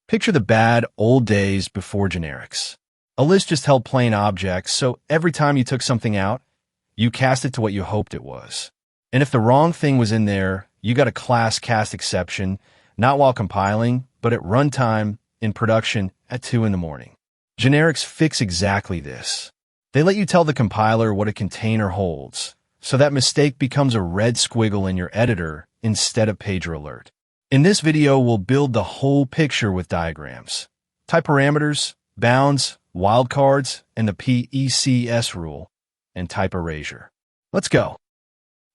Picture the bad old days before generics. A list just held plain objects, so every time you took something out, you cast it to what you hoped it was. And if the wrong thing was in there, you got a ClassCastException, not while compiling, but at runtime in production at 2 in the morning. Generics fix exactly this. They let you tell the compiler what a container holds, so that mistake becomes a red squiggle in your editor instead of pager alert. In this video, we'll build the whole picture with diagrams, type parameters, bounds, wildcards, and the PECS rule, and type erasure. Let's go.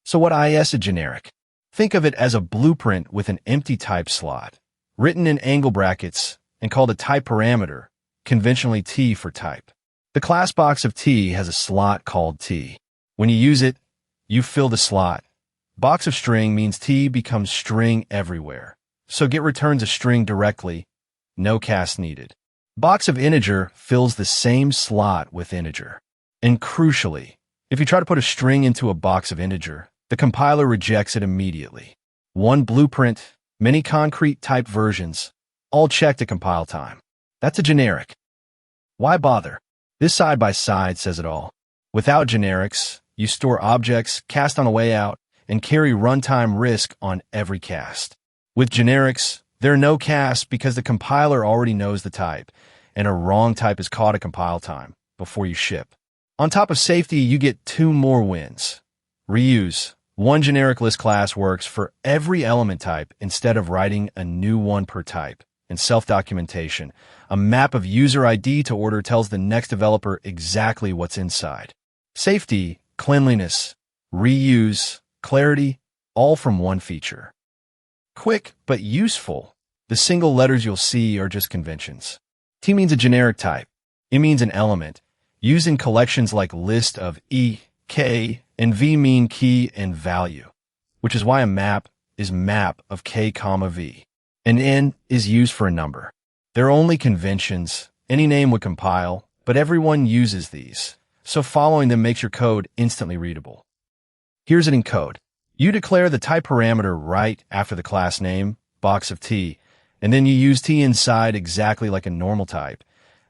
So what is a generic? Think of it as a blueprint with an empty type slot, written in angle brackets and called a type parameter, conventionally T for type. The class box of T has a slot called T. When you use it, you fill the slot. Box of string means T becomes string everywhere, so get returns a string directly, no cast needed. Box of integer fills the same slot with integer. And crucially, if you try to put a string into a box of integer, the compiler rejects it immediately. One blueprint, many concrete type versions, all checked at compile time. That's a generic. Why bother? This side-by-side says it all. Without generics, you store objects, cast on a way out, and carry runtime risk on every cast. With generics, there are no casts because the compiler already knows the type, and a wrong type is caught at compile time before you ship. On top of safety, you get 2 more wins. Reuse. One generic list class works for every element type instead of writing a new one per type. And self-documentation. A map of user ID to order tells the next developer exactly what's inside. Safety, cleanliness, reuse, clarity, all from one feature. Quick but useful. The single letters you'll see are just conventions. T means a generic type. It means an element, used in collections like list of E, K, and V mean key and value, which is why a map is map of K, V. An N is used for a number. They're only conventions. Any name would compile, but everyone uses these, so following them makes your code instantly readable. Here's it in code. You declare the type parameter right after the class name, box of T, and then you use T inside exactly like a normal type,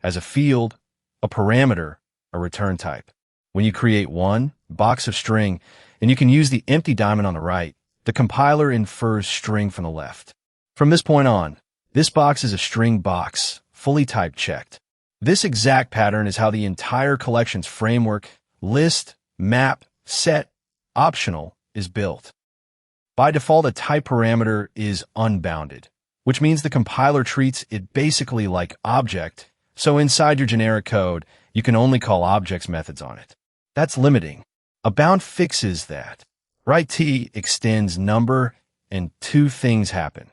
as a field, a parameter, a return type. When you create one, box of string, and you can use the empty diamond on the right, the compiler infers string from the left. From this point on, this box is a string box, fully type checked. This exact pattern is how the entire collections framework, list, map, set, optional, is built. By default, a type parameter is unbounded, which means the compiler treats it basically like object, so inside your generic code, you can only call objects methods on it. That's limiting. A bound fixes that. Write T extends number, and 2 things happen.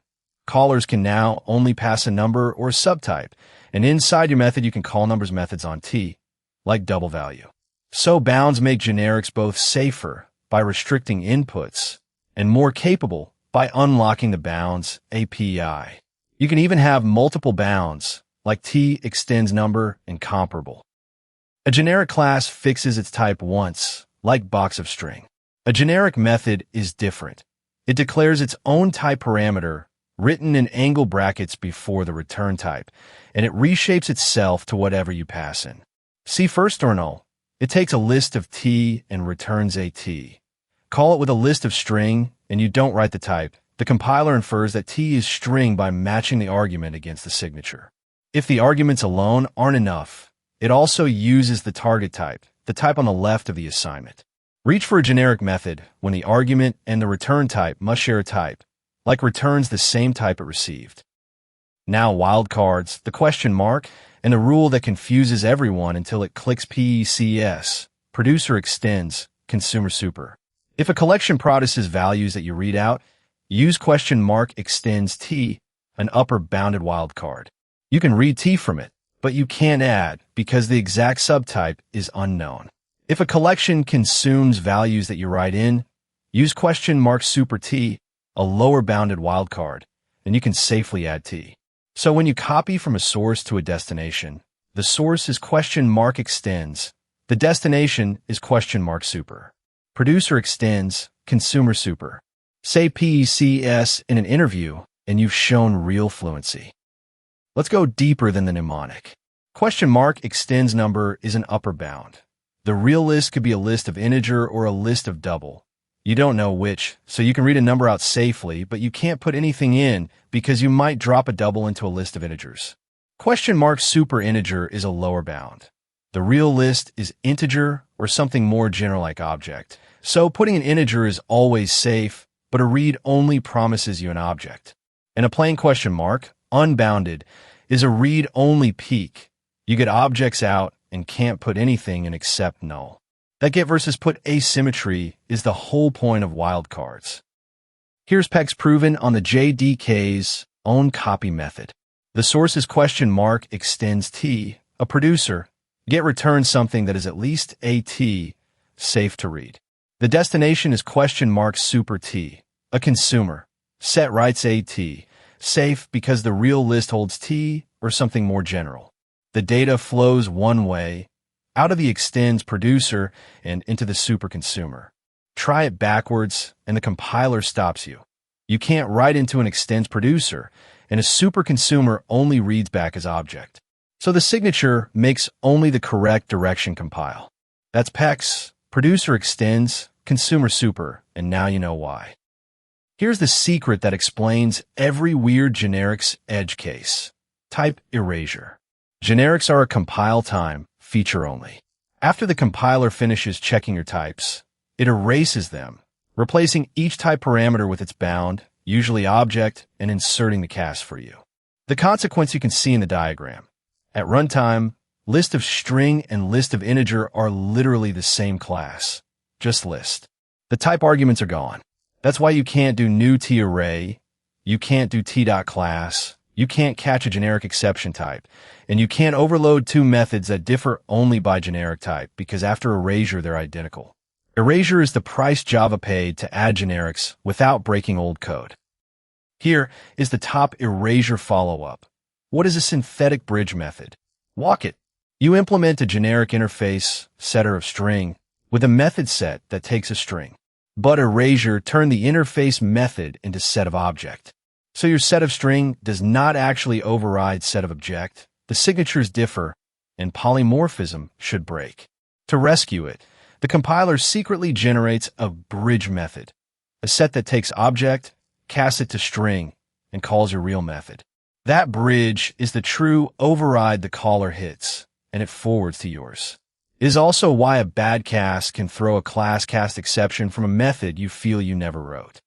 Callers can now only pass a number or subtype, and inside your method you can call numbers methods on T, like double value. So bounds make generics both safer by restricting inputs and more capable by unlocking the bounds API. You can even have multiple bounds, like T extends number and comparable. A generic class fixes its type once, like box of string. A generic method is different. It declares its own type parameter written in angle brackets before the return type, and it reshapes itself to whatever you pass in. See first or null. It takes a list of T and returns a T. Call it with a list of string, and you don't write the type. The compiler infers that T is string by matching the argument against the signature. If the arguments alone aren't enough, it also uses the target type, the type on the left of the assignment. Reach for a generic method when the argument and the return type must share a type, like returns the same type it received. Now wildcards, the question mark, and the rule that confuses everyone until it clicks PECS, producer extends, consumer super. If a collection produces values that you read out, use question mark extends T, an upper bounded wildcard. You can read T from it, but you can't add because the exact subtype is unknown. If a collection consumes values that you write in, use question mark super T, a lower bounded wildcard, and you can safely add T. So when you copy from a source to a destination, the source is question mark extends, the destination is question mark super. Producer extends, consumer super. Say PECS in an interview, and you've shown real fluency. Let's go deeper than the mnemonic. Question mark extends number is an upper bound. The real list could be a list of integer or a list of double. You don't know which, so you can read a number out safely, but you can't put anything in because you might drop a double into a list of integers. Question mark super integer is a lower bound. The real list is integer or something more general like object. So putting an integer is always safe, but a read only promises you an object. And a plain question mark, unbounded, is a read-only peek. You get objects out and can't put anything in except null. That get versus put asymmetry is the whole point of wildcards. Here's PECS proven on the JDK's own copy method. The source is question mark extends t, a producer. Get returns something that is at least a t, safe to read. The destination is question mark super t, a consumer. Set writes a t, safe because the real list holds t or something more general. The data flows one way, out of the extends producer and into the super consumer. Try it backwards and the compiler stops you. You can't write into an extends producer, and a super consumer only reads back as object. So the signature makes only the correct direction compile. That's PECS, producer extends, consumer super, and now you know why. Here's the secret that explains every weird generics edge case. Type erasure. Generics are a compile time, feature only. After the compiler finishes checking your types, it erases them, replacing each type parameter with its bound, usually object, and inserting the cast for you. The consequence you can see in the diagram. At runtime, list of string and list of integer are literally the same class, just list. The type arguments are gone. That's why you can't do new t-array, you can't do t.class, you can't catch a generic exception type, and you can't overload two methods that differ only by generic type because after erasure they're identical. Erasure is the price Java paid to add generics without breaking old code. Here is the top erasure follow-up. What is a synthetic bridge method? Walk it. You implement a generic interface setter of string with a method set that takes a string. But erasure turned the interface method into set of object. So your set of string does not actually override set of object. The signatures differ, and polymorphism should break. To rescue it, the compiler secretly generates a bridge method, a set that takes object, casts it to string, and calls your real method. That bridge is the true override the caller hits, and it forwards to yours. It is also why a bad cast can throw a ClassCastException from a method you feel you never wrote.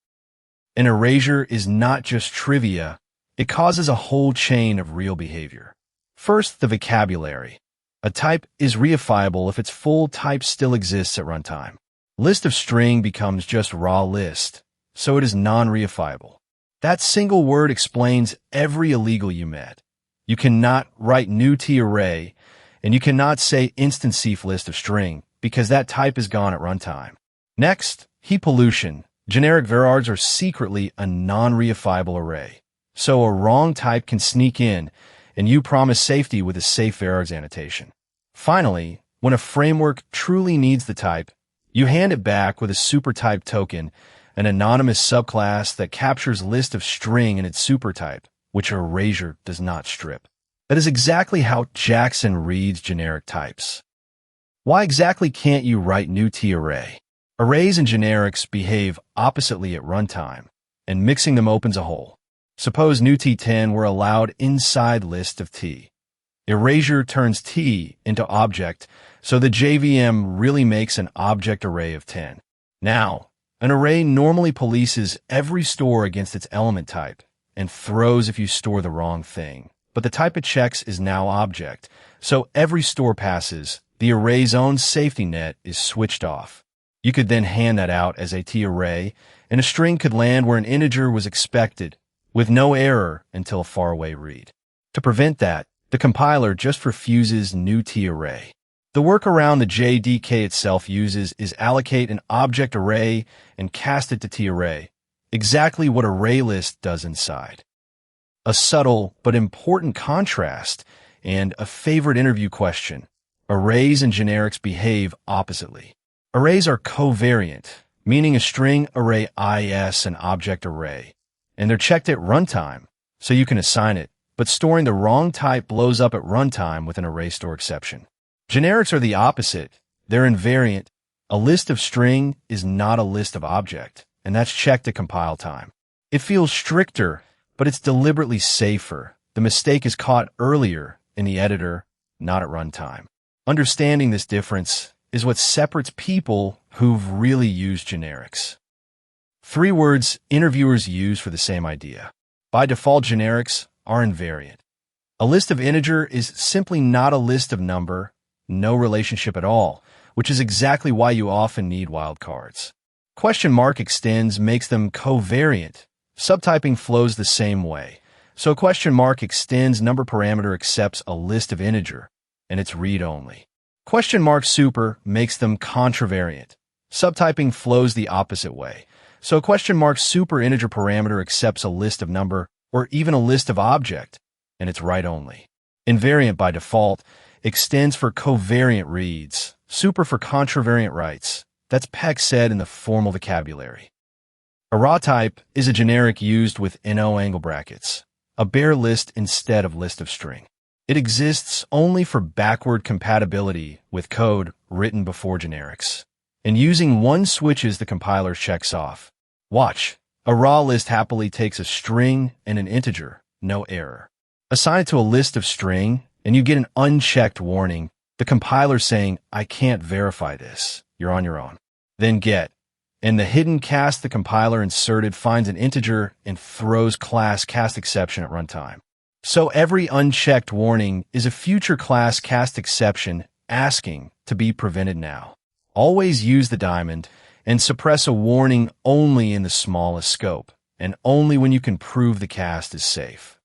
An erasure is not just trivia, it causes a whole chain of real behavior. First, the vocabulary. A type is reifiable if its full type still exists at runtime. List of string becomes just raw list, so it is non-reifiable. That single word explains every illegal you met. You cannot write new t-array, and you cannot say instanceif list of string because that type is gone at runtime. Next, heap pollution. Generic varargs are secretly a non-reifiable array. So a wrong type can sneak in, and you promise safety with a safe varargs annotation. Finally, when a framework truly needs the type, you hand it back with a supertype token, an anonymous subclass that captures list of string in its supertype, which erasure does not strip. That is exactly how Jackson reads generic types. Why exactly can't you write new t-array? Arrays and generics behave oppositely at runtime, and mixing them opens a hole. Suppose new t10 were allowed inside list of t. Erasure turns t into object, so the JVM really makes an object array of 10. Now, an array normally polices every store against its element type, and throws if you store the wrong thing. But the type it checks is now object, so every store passes, the array's own safety net is switched off. You could then hand that out as a t-array, and a string could land where an integer was expected, with no error until a faraway read. To prevent that, the compiler just refuses new t-array. The workaround the JDK itself uses is allocate an object array and cast it to t-array, exactly what ArrayList does inside. A subtle but important contrast and a favorite interview question. Arrays and generics behave oppositely. Arrays are covariant, meaning a string array is an object array, and they're checked at runtime, so you can assign it, but storing the wrong type blows up at runtime with an array store exception. Generics are the opposite. They're invariant. A list of string is not a list of object, and that's checked at compile time. It feels stricter, but it's deliberately safer. The mistake is caught earlier in the editor, not at runtime. Understanding this difference is what separates people who've really used generics. 3 words interviewers use for the same idea. By default, generics are invariant. A list of integer is simply not a list of number, no relationship at all, which is exactly why you often need wildcards. Question mark extends makes them covariant. Subtyping flows the same way. So question mark extends number parameter accepts a list of integer, and it's read-only. Question mark super makes them contravariant. Subtyping flows the opposite way. So question mark super integer parameter accepts a list of number or even a list of object, and it's write-only. Invariant by default extends for covariant reads, super for contravariant writes. That's PECS said in the formal vocabulary. A raw type is a generic used with NO angle brackets, a bare list instead of list of string. It exists only for backward compatibility with code written before generics. And using one switches the compiler checks off. Watch. A raw list happily takes a string and an integer, no error. Assign it to a list of string, and you get an unchecked warning, the compiler saying, I can't verify this. You're on your own. Then get. And the hidden cast the compiler inserted finds an integer and throws ClassCastException at runtime. So every unchecked warning is a future ClassCastException asking to be prevented now. Always use the diamond and suppress a warning only in the smallest scope, and only when you can prove the cast is safe.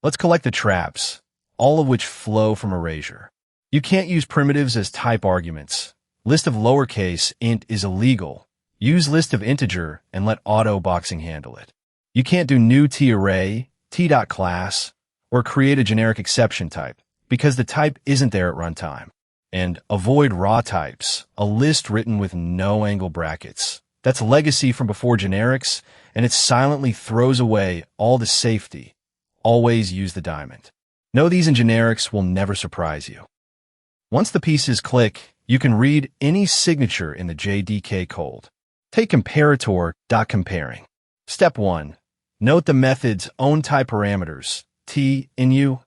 Let's collect the traps, all of which flow from erasure. You can't use primitives as type arguments. List of lowercase int is illegal. Use list of integer and let auto-boxing handle it. You can't do new t-array, t.class, or create a generic exception type, because the type isn't there at runtime. And avoid raw types, a list written with no angle brackets. That's legacy from before generics, and it silently throws away all the safety. Always use the diamond. Know these in generics will never surprise you. Once the pieces click, you can read any signature in the JDK code. Take comparator.comparing. Step 1. Note the method's own type parameters, t in u,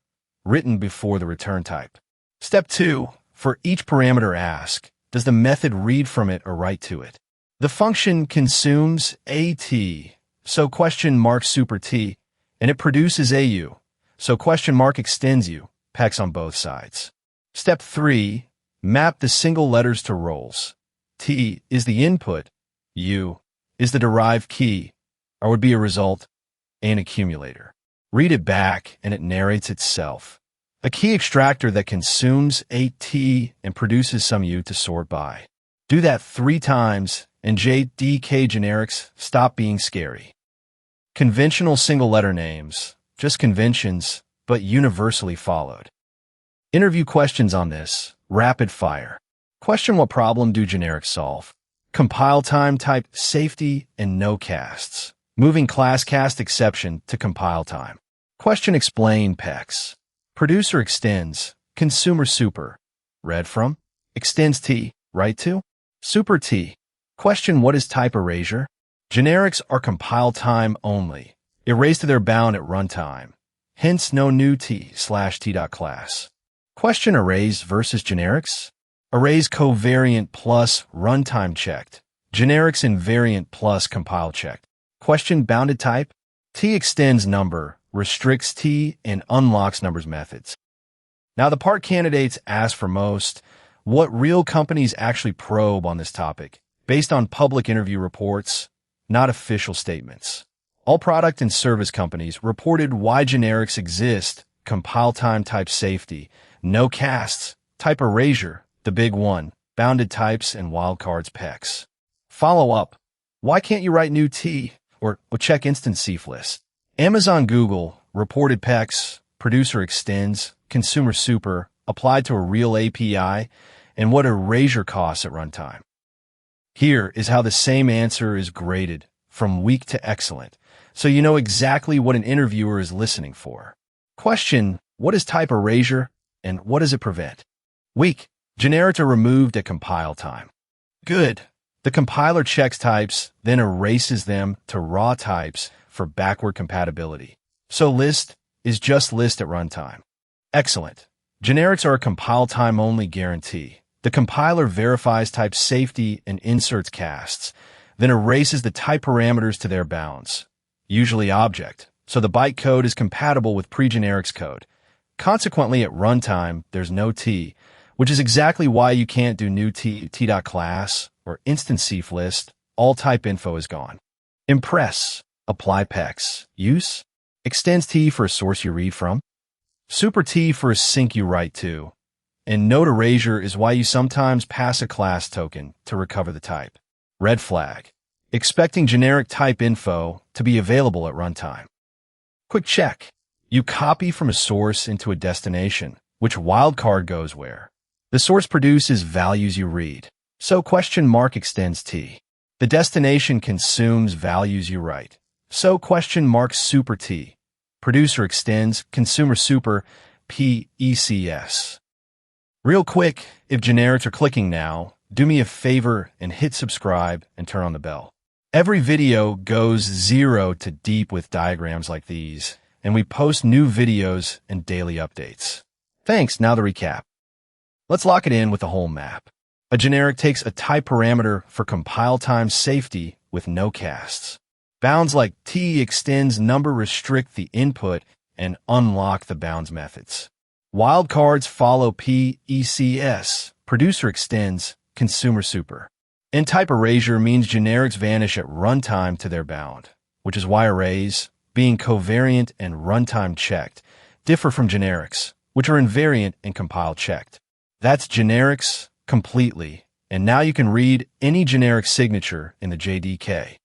written before the return type. Step 2. For each parameter ask, does the method read from it or write to it? The function consumes at, so question mark super t, and it produces au, so question mark extends u, PECS on both sides. Step 3. Map the single letters to roles. T is the input, U is the derived key, or would be a result, an accumulator. Read it back and it narrates itself. A key extractor that consumes a T and produces some U to sort by. Do that 3 times and JDK generics stop being scary. Conventional single letter names, just conventions, but universally followed. Interview questions on this, rapid fire. Question: what problem do generics solve? Compile time type safety and no casts. Moving ClassCastException to compile time. Question: explain PECS. Producer extends, consumer super. Read from, extends T, write to, super T. Question: what is type erasure? Generics are compile time only. Erase to their bound at runtime. Hence no new t/t.class. Question: arrays versus generics? Arrays covariant plus runtime checked. Generics invariant plus compile checked. Question: bounded type? T extends number, restricts T, and unlocks numbers methods. Now the part candidates ask for most, what real companies actually probe on this topic, based on public interview reports, not official statements. All product and service companies reported why generics exist, compile time type safety, no casts, type erasure, the big one, bounded types, and wildcards PECS. Follow up. Why can't you write new T or check instance CF list? Amazon Google reported PECS, producer extends, consumer super, applied to a real API, and what erasure costs at runtime. Here is how the same answer is graded, from weak to excellent, so you know exactly what an interviewer is listening for. Question, what is type erasure and what does it prevent? Weak. Generics are removed at compile time. Good. The compiler checks types, then erases them to raw types for backward compatibility. So list is just list at runtime. Excellent. Generics are a compile time only guarantee. The compiler verifies type safety and inserts casts, then erases the type parameters to their bounds, usually object, so the bytecode is compatible with pre-generics code. Consequently, at runtime, there's no T, which is exactly why you can't do new t.class or instance cf list. All type info is gone. Impress. Apply PECS. Use. Extends T for a source you read from. Super T for a sink you write to. And node erasure is why you sometimes pass a class token to recover the type. Red flag. Expecting generic type info to be available at runtime. Quick check. You copy from a source into a destination, which wildcard goes where. The source produces values you read, so question mark extends T. The destination consumes values you write, so question mark super T. Producer extends consumer super PECS. Real quick, if generics are clicking now, do me a favor and hit subscribe and turn on the bell. Every video goes 0 to deep with diagrams like these, and we post new videos and daily updates. Thanks, now the recap. Let's lock it in with the whole map. A generic takes a type parameter for compile time safety with no casts. Bounds like T extends number restrict the input and unlock the bounds methods. Wildcards follow PECS, producer extends, consumer super. And type erasure means generics vanish at runtime to their bound, which is why arrays, being covariant and runtime checked, differ from generics, which are invariant and compile checked. That's generics completely, and now you can read any generic signature in the JDK.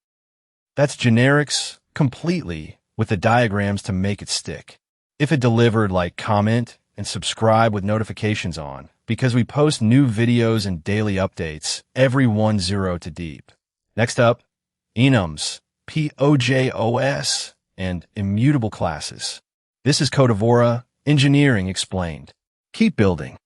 That's generics completely with the diagrams to make it stick. If it delivered, like, comment and subscribe with notifications on, because we post new videos and daily updates every 0 to deep. Next up, enums, POJOS, and immutable classes. This is Codivora, engineering explained. Keep building.